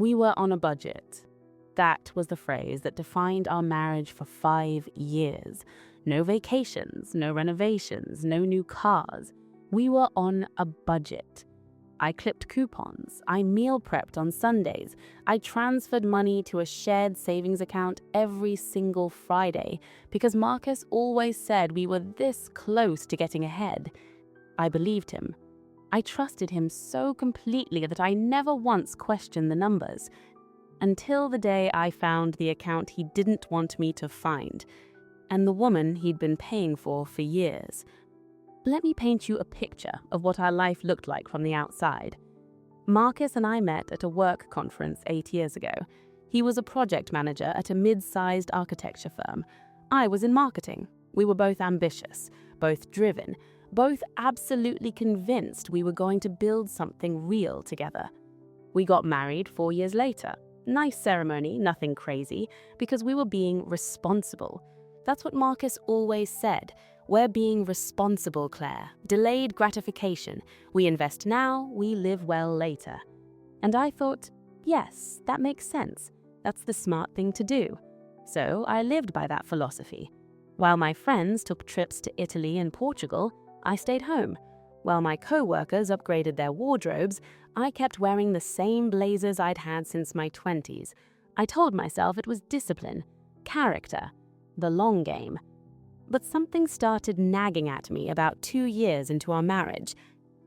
We were on a budget. That was the phrase that defined our marriage for 5 years. No vacations, no renovations, no new cars. We were on a budget. I clipped coupons. I meal prepped on Sundays. I transferred money to a shared savings account every single Friday because Marcus always said we were this close to getting ahead. I believed him. I trusted him so completely that I never once questioned the numbers. Until the day I found the account he didn't want me to find, and the woman he'd been paying for years. Let me paint you a picture of what our life looked like from the outside. Marcus and I met at a work conference 8 years ago. He was a project manager at a mid-sized architecture firm. I was in marketing. We were both ambitious, both driven, both absolutely convinced we were going to build something real together. We got married 4 years later. Nice ceremony, nothing crazy, because we were being responsible. That's what Marcus always said. We're being responsible, Claire. Delayed gratification. We invest now, we live well later. And I thought, yes, that makes sense. That's the smart thing to do. So I lived by that philosophy. While my friends took trips to Italy and Portugal, I stayed home. While my co-workers upgraded their wardrobes, I kept wearing the same blazers I'd had since my 20s. I told myself it was discipline, character, the long game. But something started nagging at me about 2 years into our marriage.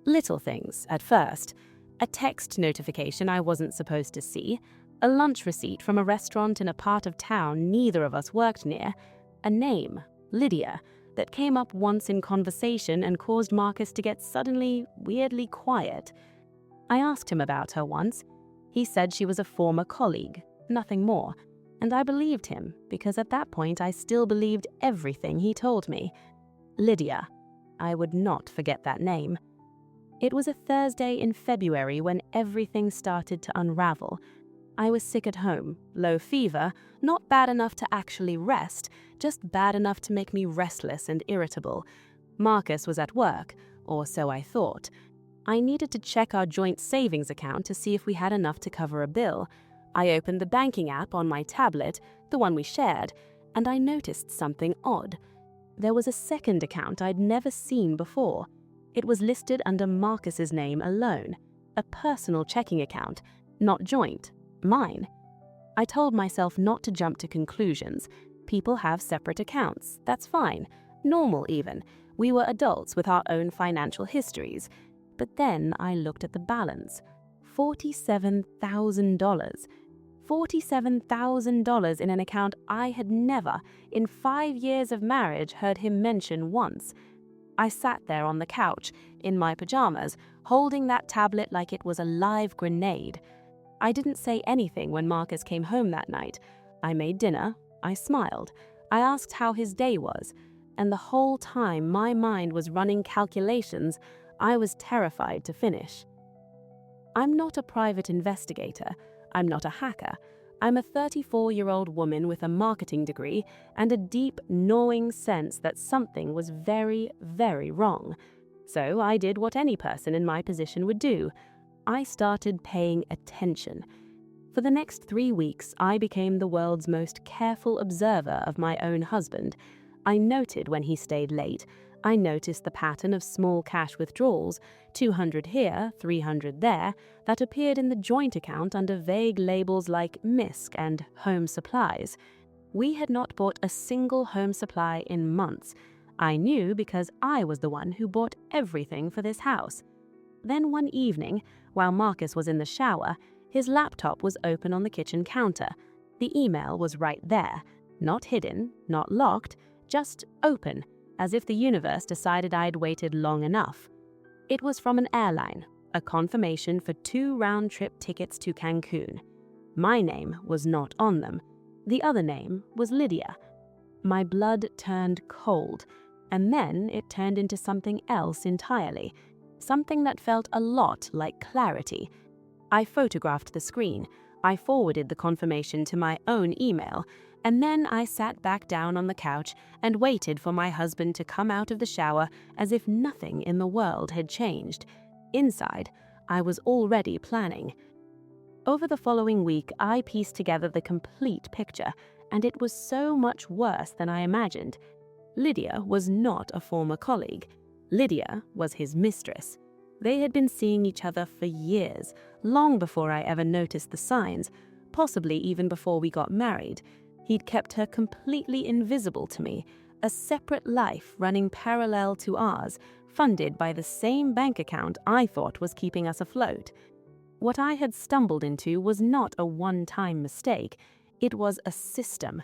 Little things, at first. A text notification I wasn't supposed to see, a lunch receipt from a restaurant in a part of town neither of us worked near, a name, Lydia, that came up once in conversation and caused Marcus to get suddenly, weirdly quiet. I asked him about her once. He said she was a former colleague, nothing more. And I believed him, because at that point I still believed everything he told me. Lydia. I would not forget that name. It was a Thursday in February when everything started to unravel. I was sick at home, low fever, not bad enough to actually rest, just bad enough to make me restless and irritable. Marcus was at work, or so I thought. I needed to check our joint savings account to see if we had enough to cover a bill. I opened the banking app on my tablet, the one we shared, and I noticed something odd. There was a second account I'd never seen before. It was listed under Marcus's name alone, a personal checking account, not joint, mine. I told myself not to jump to conclusions. People have separate accounts, that's fine, normal even. We were adults with our own financial histories. But then I looked at the balance. $47,000. $47,000 in an account I had never, in 5 years of marriage, heard him mention once. I sat there on the couch, in my pajamas, holding that tablet like it was a live grenade. I didn't say anything when Marcus came home that night. I made dinner. I smiled. I asked how his day was. And the whole time my mind was running calculations, I was terrified to finish. I'm not a private investigator. I'm not a hacker. I'm a 34-year-old woman with a marketing degree and a deep, gnawing sense that something was very, very wrong. So I did what any person in my position would do. I started paying attention. For the next 3 weeks, I became the world's most careful observer of my own husband. I noted when he stayed late. I noticed the pattern of small cash withdrawals, 200 here, 300 there, that appeared in the joint account under vague labels like MISC and home supplies. We had not bought a single home supply in months. I knew because I was the one who bought everything for this house. Then one evening, while Marcus was in the shower, his laptop was open on the kitchen counter. The email was right there, not hidden, not locked, just open, as if the universe decided I'd waited long enough. It was from an airline, a confirmation for 2 round-trip tickets to Cancun. My name was not on them. The other name was Lydia. My blood turned cold, and then it turned into something else entirely, something that felt a lot like clarity. I photographed the screen. I forwarded the confirmation to my own email, and then I sat back down on the couch and waited for my husband to come out of the shower as if nothing in the world had changed. Inside, I was already planning. Over the following week, I pieced together the complete picture, and it was so much worse than I imagined. Lydia was not a former colleague. Lydia was his mistress. They had been seeing each other for years, long before I ever noticed the signs, possibly even before we got married. He'd kept her completely invisible to me, a separate life running parallel to ours, funded by the same bank account I thought was keeping us afloat. What I had stumbled into was not a one-time mistake. It was a system.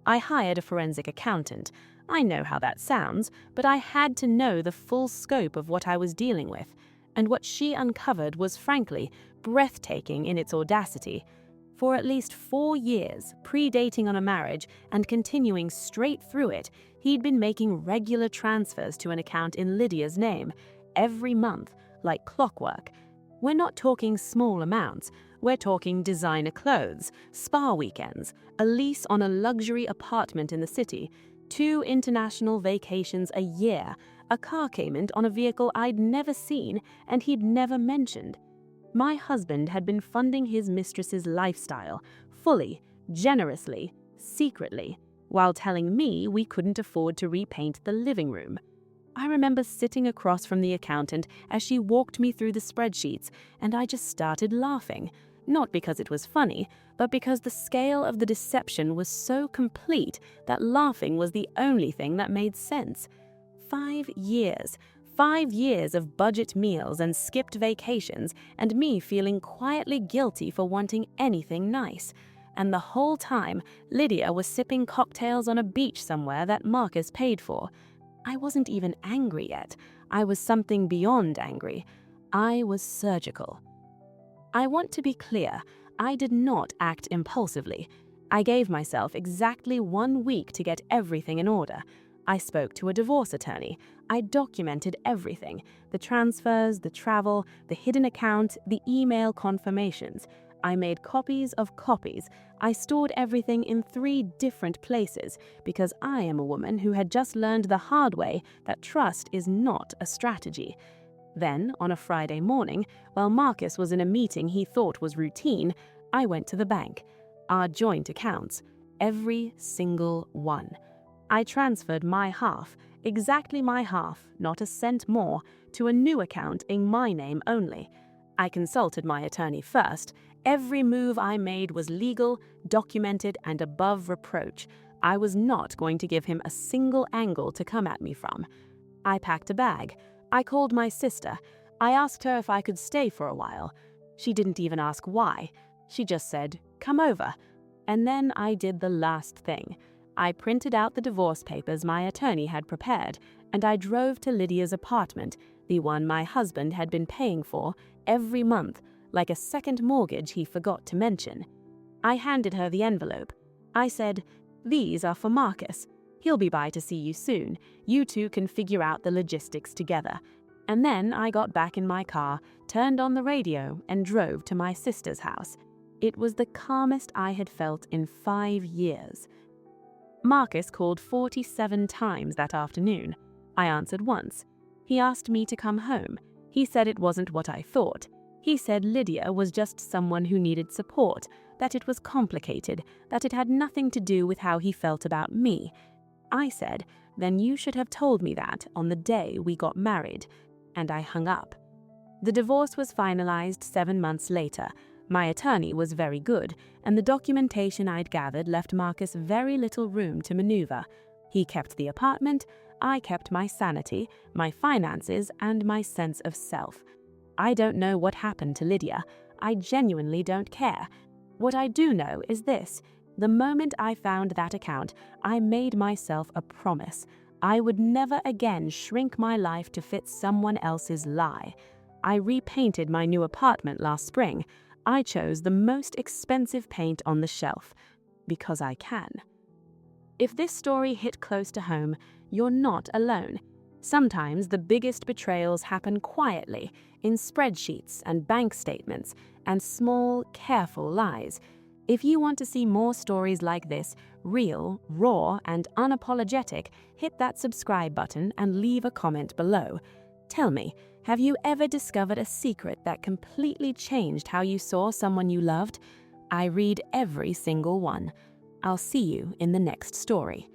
I hired a forensic accountant. I know how that sounds, but I had to know the full scope of what I was dealing with, and what she uncovered was, frankly, breathtaking in its audacity. For at least 4 years, predating on a marriage and continuing straight through it, he'd been making regular transfers to an account in Lydia's name, every month, like clockwork. We're not talking small amounts. We're talking designer clothes, spa weekends, a lease on a luxury apartment in the city, 2 international vacations a year, a car payment on a vehicle I'd never seen and he'd never mentioned. My husband had been funding his mistress's lifestyle, fully, generously, secretly, while telling me we couldn't afford to repaint the living room. I remember sitting across from the accountant as she walked me through the spreadsheets, and I just started laughing, not because it was funny, but because the scale of the deception was so complete that laughing was the only thing that made sense. 5 years. 5 years of budget meals and skipped vacations, and me feeling quietly guilty for wanting anything nice. And the whole time, Lydia was sipping cocktails on a beach somewhere that Marcus paid for. I wasn't even angry yet. I was something beyond angry. I was surgical. I want to be clear, I did not act impulsively. I gave myself exactly 1 week to get everything in order. I spoke to a divorce attorney. I documented everything: the transfers, the travel, the hidden account, the email confirmations. I made copies of copies. I stored everything in 3 different places because I am a woman who had just learned the hard way that trust is not a strategy. Then, on a Friday morning, while Marcus was in a meeting he thought was routine, I went to the bank. Our joint accounts. Every single one. I transferred my half, exactly my half, not a cent more, to a new account in my name only. I consulted my attorney first. Every move I made was legal, documented, and above reproach. I was not going to give him a single angle to come at me from. I packed a bag. I called my sister. I asked her if I could stay for a while. She didn't even ask why. She just said, "Come over." And then I did the last thing. I printed out the divorce papers my attorney had prepared, and I drove to Lydia's apartment, the one my husband had been paying for every month, like a second mortgage he forgot to mention. I handed her the envelope. I said, "These are for Marcus. He'll be by to see you soon. You two can figure out the logistics together." And then I got back in my car, turned on the radio, and drove to my sister's house. It was the calmest I had felt in 5 years. Marcus called 47 times that afternoon. I answered once. He asked me to come home. He said it wasn't what I thought. He said Lydia was just someone who needed support, that it was complicated, that it had nothing to do with how he felt about me. I said, "Then you should have told me that on the day we got married," and I hung up. The divorce was finalized 7 months later. My attorney was very good, and the documentation I'd gathered left Marcus very little room to maneuver. He kept the apartment, I kept my sanity, my finances, and my sense of self. I don't know what happened to Lydia. I genuinely don't care. What I do know is this: the moment I found that account, I made myself a promise. I would never again shrink my life to fit someone else's lie. I repainted my new apartment last spring. I chose the most expensive paint on the shelf, because I can. If this story hit close to home, you're not alone. Sometimes the biggest betrayals happen quietly, in spreadsheets and bank statements, and small, careful lies. If you want to see more stories like this, real, raw, and unapologetic, hit that subscribe button and leave a comment below. Tell me, Have you ever discovered a secret that completely changed how you saw someone you loved? I read every single one. I'll see you in the next story.